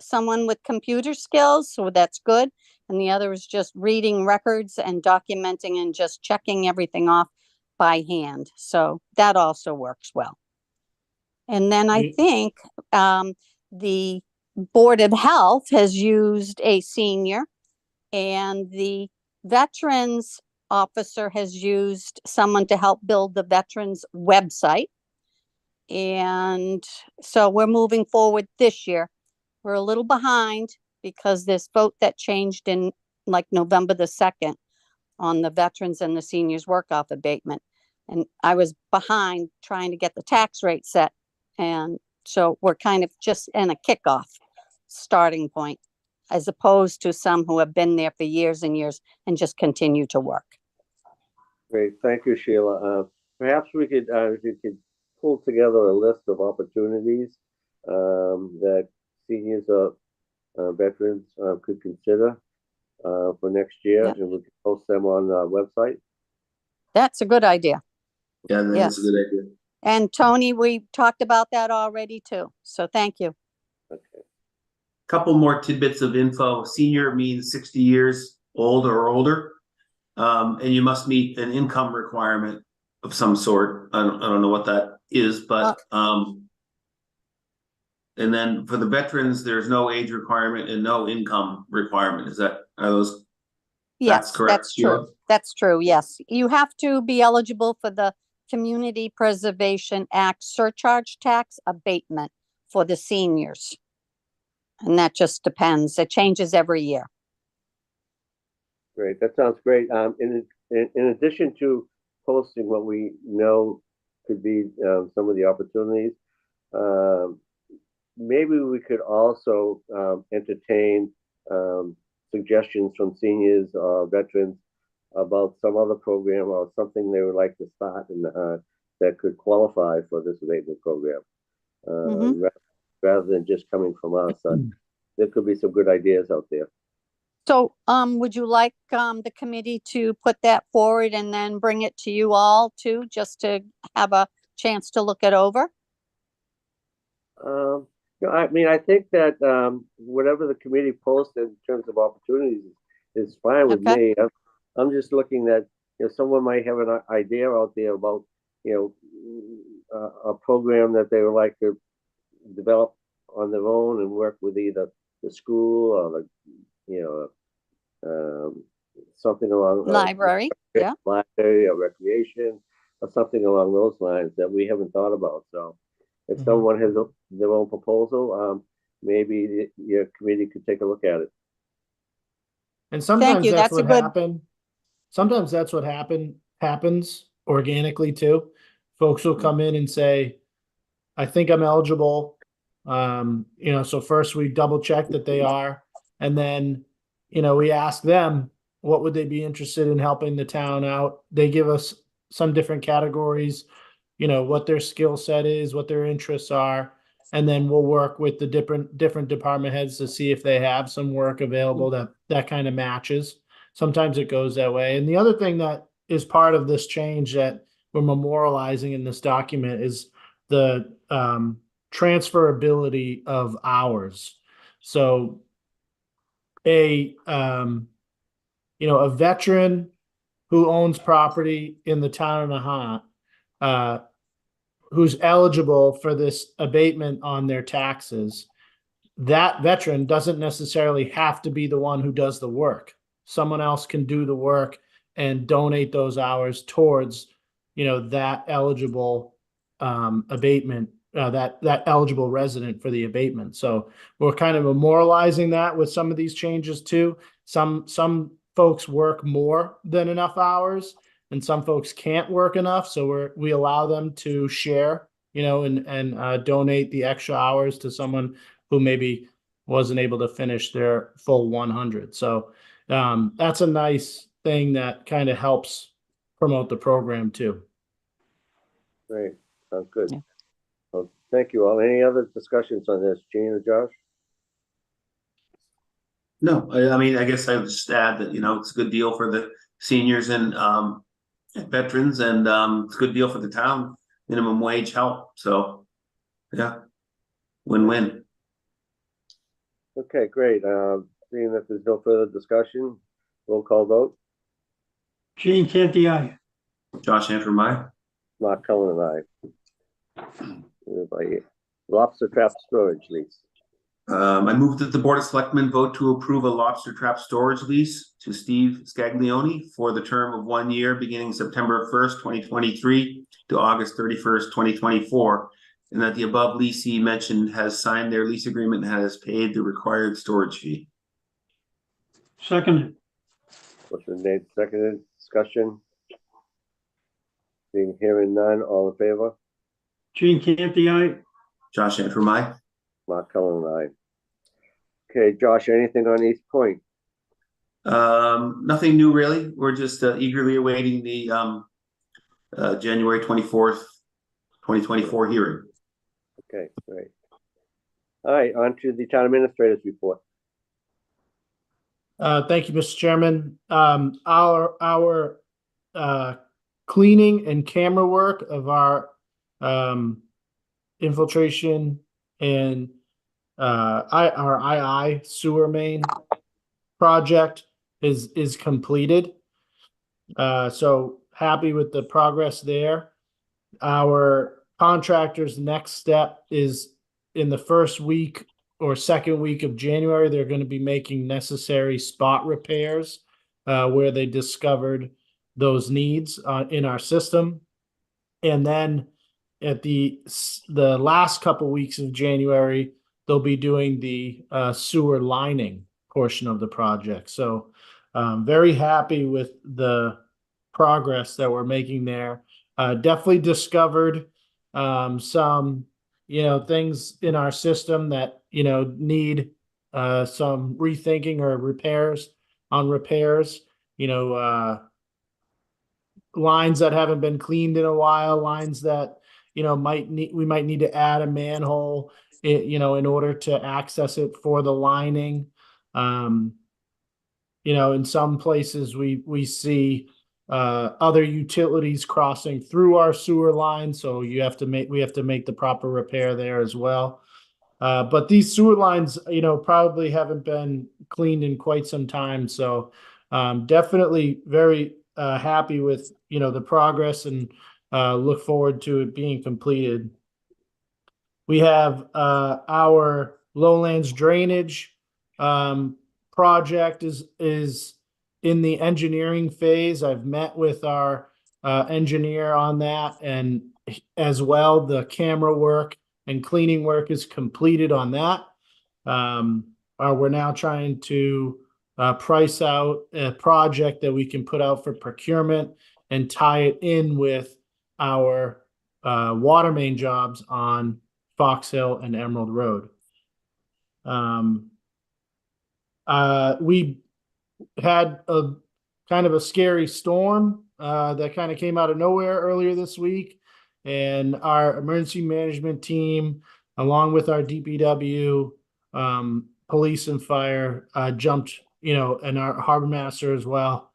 S7: someone with computer skills, so that's good. And the other is just reading records and documenting and just checking everything off by hand. So that also works well. And then I think the Board of Health has used a senior, and the Veterans Officer has used someone to help build the Veterans website. And so we're moving forward this year. We're a little behind because this vote that changed in like November the 2nd on the veterans and the seniors work off abatement. And I was behind trying to get the tax rate set. And so we're kind of just in a kickoff starting point, as opposed to some who have been there for years and years and just continue to work.
S2: Great, thank you, Sheila. Perhaps we could pull together a list of opportunities that seniors or veterans could consider for next year,
S7: Yep.
S2: and we could post them on our website.
S7: That's a good idea.
S5: Yeah, that
S7: Yes.
S5: is a good idea.
S7: And Tony, we talked about that already too. So thank you.
S2: Okay.
S5: Couple more tidbits of info. Senior means 60 years old or older. And you must meet an income requirement of some sort. I don't know what that is, but and then for the veterans, there's no age requirement and no income requirement. Are those?
S7: Yes,
S5: correct?
S7: that's true.
S5: Yeah.
S7: That's true. Yes. You have to be eligible for the Community Preservation Act surcharge tax abatement for the seniors. And that just depends. It changes every year.
S2: Great, that sounds great. In addition to posting what we know could be some of the opportunities, maybe we could also entertain suggestions from seniors or veterans about some other program or something they would like to start and that could qualify for this abatement program. Rather than just coming from us. There could be some good ideas out there.
S7: So would you like the committee to put that forward and then bring it to you all too, just to have a chance to look it over?
S2: I mean, I think that whatever the committee posts in terms of opportunities is fine with me. I'm just looking at, someone might have an idea out there about, a program that they would like to develop on their own and work with either the school or something along
S7: library,
S2: library or recreation or something along those lines that we haven't thought about. So if someone has their own proposal, maybe your committee could take a look at it.
S1: And sometimes
S7: that's
S1: what happened. Sometimes that's what happens organically too. Folks will come in and say, I think I'm eligible. So first we double check that they are, and then, we ask them, what would they be interested in helping the town out? They give us some different categories, what their skill set is, what their interests are. And then we'll work with the different department heads to see if they have some work available that kind of matches. Sometimes it goes that way. And the other thing that is part of this change that we're memorializing in this document is the transferability of hours. So a a veteran who owns property in the town of Nahant, who's eligible for this abatement on their taxes, that veteran doesn't necessarily have to be the one who does the work. Someone else can do the work and donate those hours towards, that eligible abatement, that eligible resident for the abatement. So we're kind of memorializing that with some of these changes too. Some folks work more than enough hours, and some folks can't work enough. So we allow them to share, and donate the extra hours to someone who maybe wasn't able to finish their full 100. So that's a nice thing that kind of helps promote the program too.
S2: Great, sounds good.
S7: Yeah.
S2: Well, thank you all. Any other discussions on this, Gene or Josh?
S5: No, I mean, I guess I would just add that, it's a good deal for the seniors and veterans, and it's a good deal for the town. Minimum wage help. So, yeah, win-win.
S2: Okay, great. Seeing that there's no further discussion, roll call vote.
S4: Gene Canty, aye.
S5: Josh Antrim, aye.
S2: Mark Cullen and I. Lobster trap storage lease.
S5: I move that the Board of Selectmen vote to approve a lobster trap storage lease to Steve Scaglione for the term of 1 year, beginning September 1st, 2023 to August 31st, 2024. And that the above leasee mentioned has signed their lease agreement and has paid the required storage fee.
S4: Seconded.
S2: Motion made, seconded, discussion. Seeing, hearing none, all in favor?
S4: Gene Canty, aye.
S5: Josh Antrim, aye.
S2: Mark Cullen and I. Okay, Josh, anything on East Point?
S5: Nothing new really. We're just eagerly awaiting the January 24th, 2024 hearing.
S2: Okay, great. All right, on to the town administrator's report.
S1: Thank you, Mr. Chairman. Our cleaning and camera work of our infiltration and our II sewer main project is completed. So happy with the progress there. Our contractor's next step is in the first week or second week of January. They're going to be making necessary spot repairs where they discovered those needs in our system. And then at the last couple weeks of January, they'll be doing the sewer lining portion of the project. So very happy with the progress that we're making there. Definitely discovered some things in our system that need some rethinking or repairs. Lines that haven't been cleaned in a while, lines that we might need to add a manhole in order to access it for the lining. In some places we see other utilities crossing through our sewer line, so we have to make the proper repair there as well. But these sewer lines, probably haven't been cleaned in quite some time, so definitely very happy with the progress and look forward to it being completed. We have our lowlands drainage project is in the engineering phase. I've met with our engineer on that, and as well the camera work and cleaning work is completed on that. We're now trying to price out a project that we can put out for procurement and tie it in with our water main jobs on Fox Hill and Emerald Road. We had a kind of a scary storm that kind of came out of nowhere earlier this week, and our emergency management team, along with our DPW, police and fire, jumped, and our harbor master as well,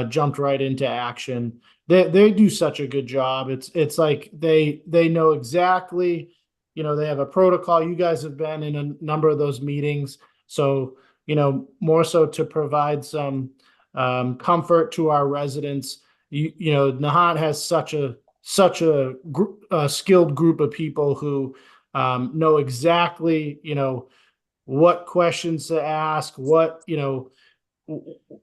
S1: jumped right into action. They do such a good job. It's like they know exactly, they have a protocol. You guys have been in a number of those meetings, so more so to provide some comfort to our residents. Nahant has such a skilled group of people who know exactly, what questions to ask, what,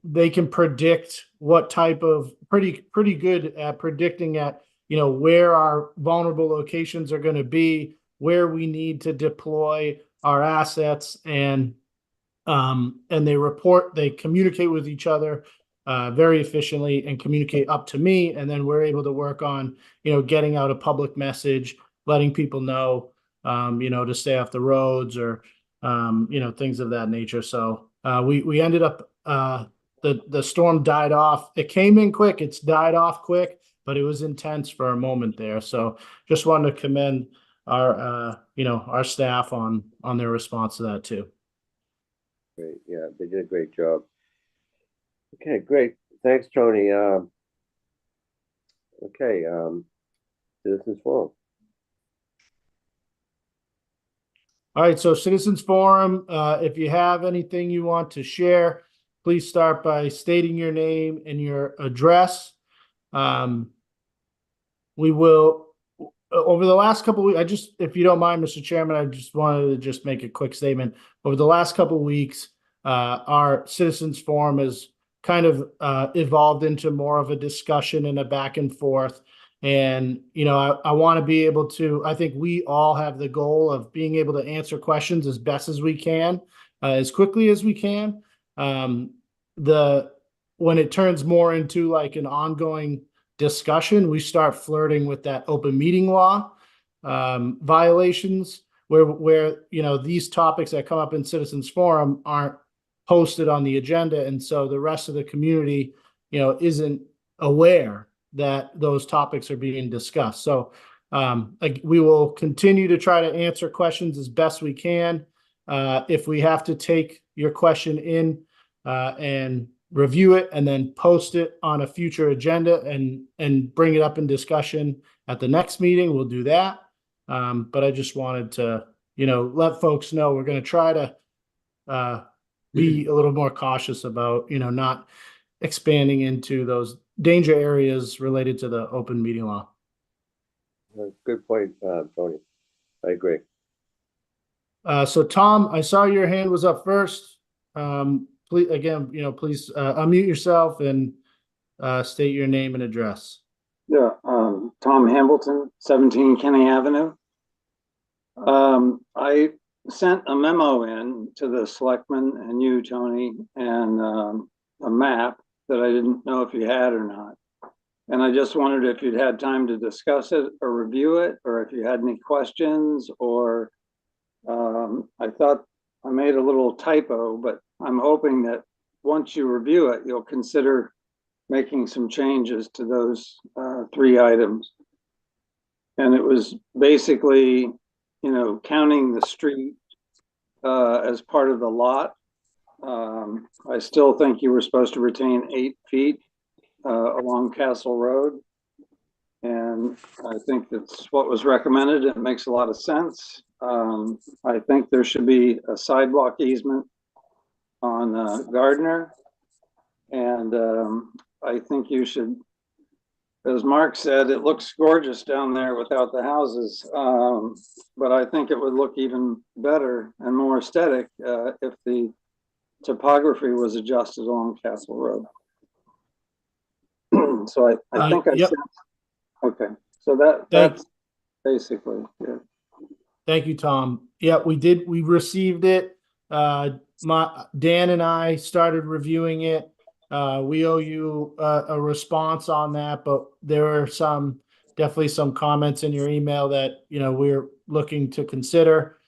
S1: they can predict what type of pretty good at predicting at, where our vulnerable locations are going to be, where we need to deploy our assets, and they communicate with each other very efficiently and communicate up to me. And then we're able to work on, getting out a public message, letting people know, to stay off the roads or, things of that nature. So we ended up, the storm died off. It came in quick. It's died off quick, but it was intense for a moment there. So just wanted to commend our staff on their response to that too.
S2: Great. Yeah, they did a great job. Okay, great. Thanks, Tony. Okay, citizens forum.
S1: All right, so Citizens Forum, if you have anything you want to share, please start by stating your name and your address. We will, over the last couple of weeks, if you don't mind, Mr. Chairman, I just wanted to just make a quick statement. Over the last couple of weeks, our Citizens Forum has kind of evolved into more of a discussion and a back and forth. And, I want to be able to, I think we all have the goal of being able to answer questions as best as we can, as quickly as we can. When it turns more into like an ongoing discussion, we start flirting with that open meeting law violations where these topics that come up in Citizens Forum aren't posted on the agenda, and so the rest of the community isn't aware that those topics are being discussed. So we will continue to try to answer questions as best we can. If we have to take your question in and review it and then post it on a future agenda and bring it up in discussion at the next meeting, we'll do that. But I just wanted to, let folks know we're going to try to be a little more cautious about, not expanding into those danger areas related to the open meeting law.
S2: Good point, Tony. I agree.
S1: So Tom, I saw your hand was up first. Please, again, please unmute yourself and state your name and address.
S8: Yeah, Tom Hambleton, 17 Kenny Avenue. I sent a memo in to the selectmen and you, Tony, and a map that I didn't know if you had or not. And I just wondered if you'd had time to discuss it or review it, or if you had any questions, or I thought I made a little typo, but I'm hoping that once you review it, you'll consider making some changes to those 3 items. And it was basically, counting the street as part of the lot. I still think you were supposed to retain 8 feet along Castle Road. And I think that's what was recommended. It makes a lot of sense. I think there should be a sidewalk easement on Gardner. And I think you should, as Mark said, it looks gorgeous down there without the houses. But I think it would look even better and more aesthetic if the topography was adjusted along Castle Road. So I think I
S1: yep.
S8: said, okay. So that's basically it.
S1: Thank you, Tom. Yeah, we received it. Dan and I started reviewing it. We owe you a response on that, but there are definitely some comments in your email that, we're looking to consider.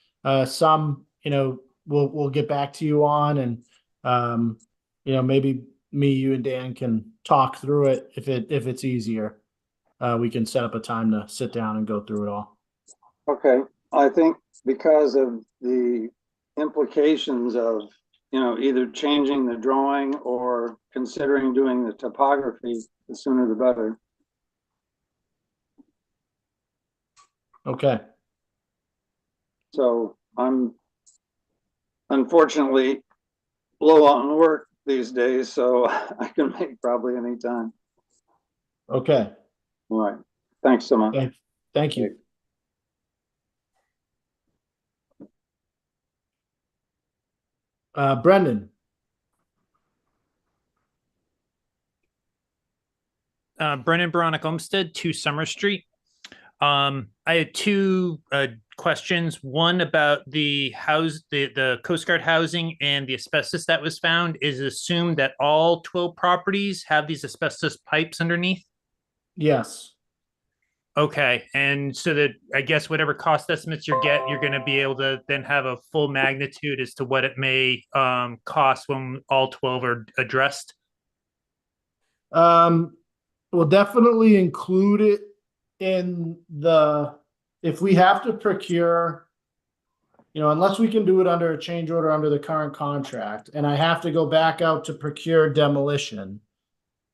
S1: Some, we'll get back to you on, and, maybe me, you and Dan can talk through it if it's easier. We can set up a time to sit down and go through it all.
S8: Okay. I think because of the implications of, either changing the drawing or considering doing the topography, the sooner the better.
S1: Okay.
S8: So unfortunately, blowout in work these days, so I can make probably any time.
S1: Okay,
S8: All right. Thanks so much.
S1: thank you. Brendan.
S9: Brennan Baronic Olmsted, 2 Summer Street. I had 2 questions. One about the Coast Guard housing and the asbestos that was found. Is it assumed that all 12 properties have these asbestos pipes underneath?
S1: Yes.
S9: Okay, and so that I guess whatever cost estimates you get, you're going to be able to then have a full magnitude as to what it may cost when all 12 are addressed.
S1: We'll definitely include it in if we have to procure, unless we can do it under a change order under the current contract, and I have to go back out to procure demolition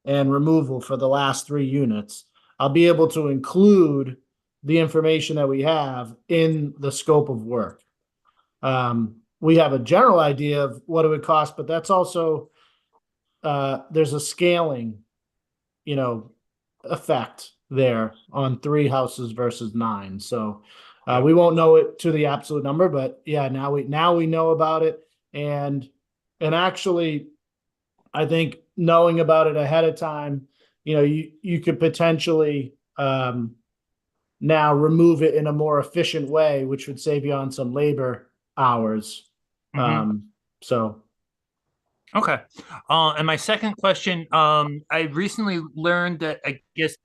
S1: and removal for the last 3 units, I'll be able to include the information that we have in the scope of work. We have a general idea of what it would cost, but that's also, there's a scaling, effect there on 3 houses versus 9. So we won't know it to the absolute number, but yeah, now we know about it. And actually, I think knowing about it ahead of time, you could potentially now remove it in a more efficient way, which would save you on some labor hours. So.
S9: Okay. And my second question, I recently learned that I guess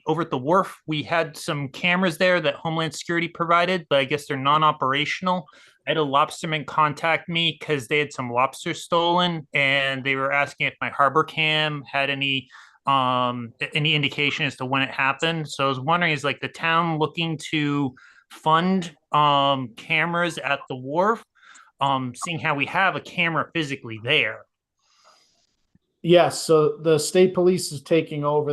S9: over at the wharf, we had some cameras there that Homeland Security provided, but I guess they're non-operational. I had a lobsterman contact me because they had some lobsters stolen, and they were asking if my harbor cam had any indication as to when it happened. So I was wondering, is like the town looking to fund cameras at the wharf? Seeing how we have a camera physically there.
S1: Yes, so the state police is taking over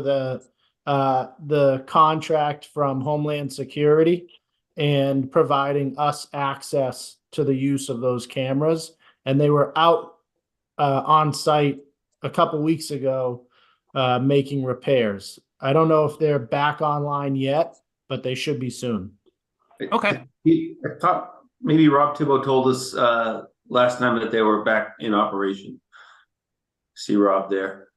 S1: the contract from Homeland Security and providing us access to the use of those cameras. And they were out on site a couple weeks ago making repairs. I don't know if they're back online yet, but they should be soon.
S9: Okay.
S5: I thought maybe Rob Thibault told us last time that they were back in operation. See Rob there.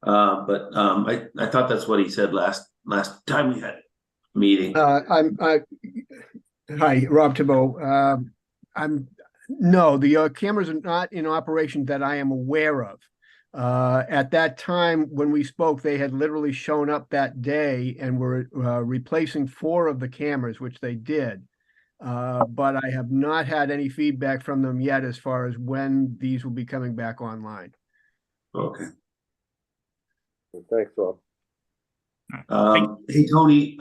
S5: But I thought that's what he said last time we had a meeting.
S10: Hi, Rob Thibault. No, the cameras are not in operation that I am aware of. At that time when we spoke, they had literally shown up that day and were replacing 4 of the cameras, which they did. But I have not had any feedback from them yet as far as when these will be coming back online.
S5: Okay.
S2: Thanks, Rob.
S5: Hey, Tony,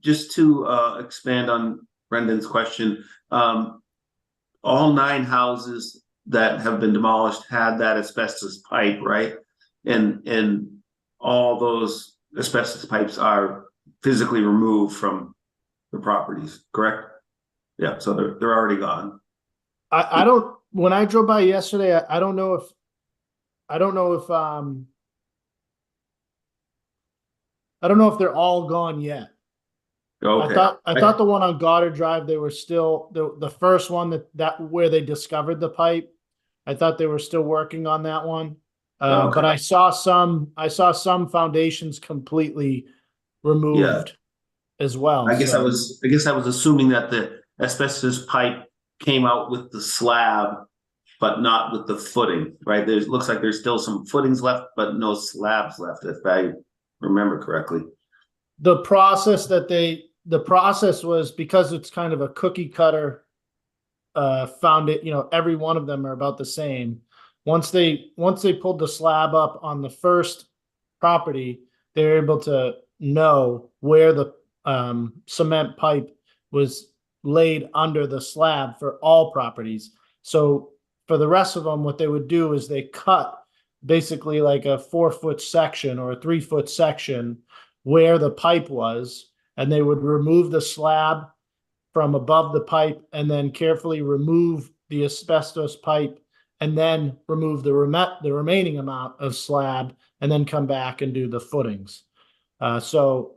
S5: just to expand on Brendan's question, all 9 houses that have been demolished had that asbestos pipe, right? And all those asbestos pipes are physically removed from the properties, correct? Yeah, so they're already gone.
S1: I don't. When I drove by yesterday, I don't know if they're all gone yet.
S5: Okay.
S1: I thought the one on Goddard Drive, they were still the first one that where they discovered the pipe. I thought they were still working on that one.
S5: Okay.
S1: But I saw some foundations completely removed as well.
S5: I guess I was assuming that the asbestos pipe came out with the slab, but not with the footing, right? Looks like there's still some footings left, but no slabs left, if I remember correctly.
S1: The process was, because it's kind of a cookie cutter found it, every one of them are about the same. Once they pulled the slab up on the first property, they were able to know where the cement pipe was laid under the slab for all properties. So for the rest of them, what they would do is they cut basically like a 4-foot section or a 3-foot section where the pipe was, and they would remove the slab from above the pipe and then carefully remove the asbestos pipe and then remove the remaining amount of slab, and then come back and do the footings. So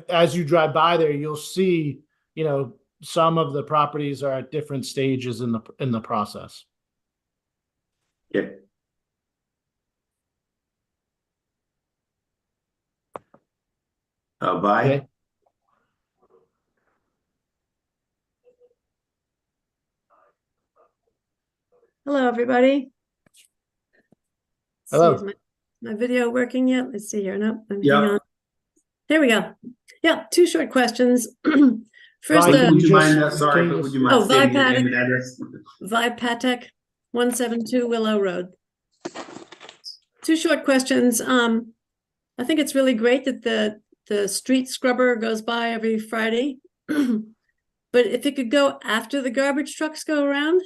S1: as you drive by there, you'll see, some of the properties are at different stages in the process.
S5: Yeah. Bye.
S1: Okay.
S11: Hello, everybody.
S1: Hello.
S11: Is my video working yet? Let's see here. Nope. Hang
S5: Yeah.
S11: on. There we go. Yeah, two short questions. First,
S1: Ryan,
S5: Would you mind,
S1: can
S5: sorry,
S1: you
S5: but would
S1: just-
S5: you mind stating your
S11: Vipatek.
S5: name and address?
S11: Vipatek, 172 Willow Road. Two short questions. I think it's really great that the street scrubber goes by every Friday. But if it could go after the garbage trucks go around,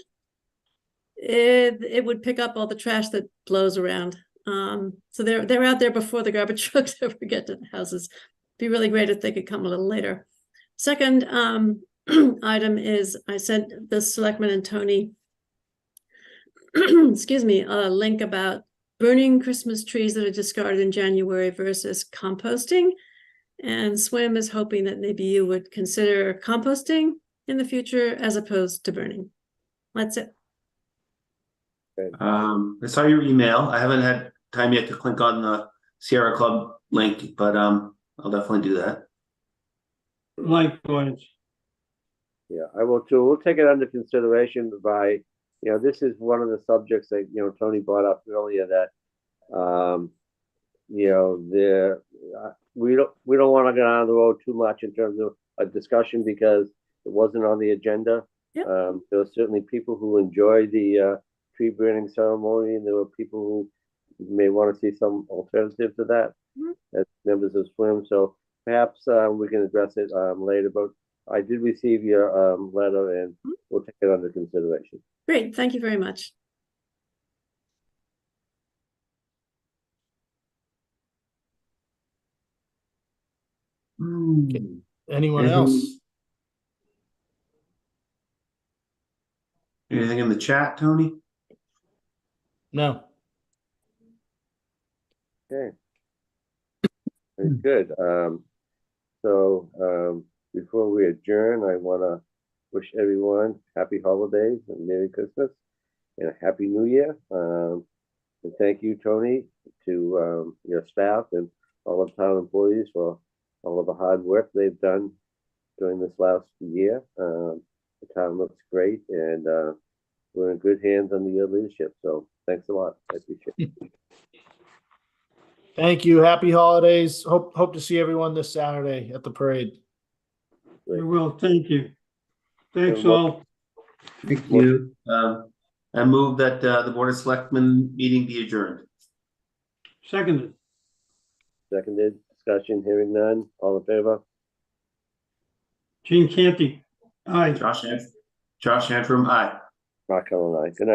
S11: it would pick up all the trash that blows around. So they're out there before the garbage trucks ever get to the houses. Be really great if they could come a little later. Second item is I sent the Selectmen and Tony excuse me, a link about burning Christmas trees that are discarded in January versus composting. And SWIM is hoping that maybe you would consider composting in the future as opposed to burning. That's it.
S5: I saw your email. I haven't had time yet to click on the Sierra Club link, but I'll definitely do that.
S4: Likewise.
S2: Yeah, I will too. We'll take it under consideration by, this is one of the subjects that, Tony brought up earlier that, we don't want to go down the road too much in terms of a discussion because it wasn't on the agenda.
S11: Yep.
S2: There were certainly people who enjoy the tree burning ceremony, and there were people who may want to see some alternative to that as members of SWIM. So perhaps we can address it later. But I did receive your letter, and we'll take it under consideration.
S11: Great. Thank you very much.
S1: Anyone
S5: Anything-
S1: else?
S5: Anything in the chat, Tony?
S1: No.
S2: Okay. Very good. So before we adjourn, I want to wish everyone happy holidays and Merry Christmas and a Happy New Year. And thank you, Tony, to your staff and all of town employees for all of the hard work they've done during this last year. The town looks great, and we're in good hands under your leadership. So thanks a lot. I appreciate it.
S1: Thank you. Happy holidays. Hope to see everyone this Saturday at the parade.
S4: You will. Thank you. Thanks
S2: And what-
S4: all.
S5: Thank you. I move that the Board of Selectmen meeting be adjourned.
S4: Seconded.
S2: Seconded. Discussion. Hearing none. All in favor?
S4: Gene Canty. Aye.
S5: Josh Antrim, aye.
S2: Rock on. Good night.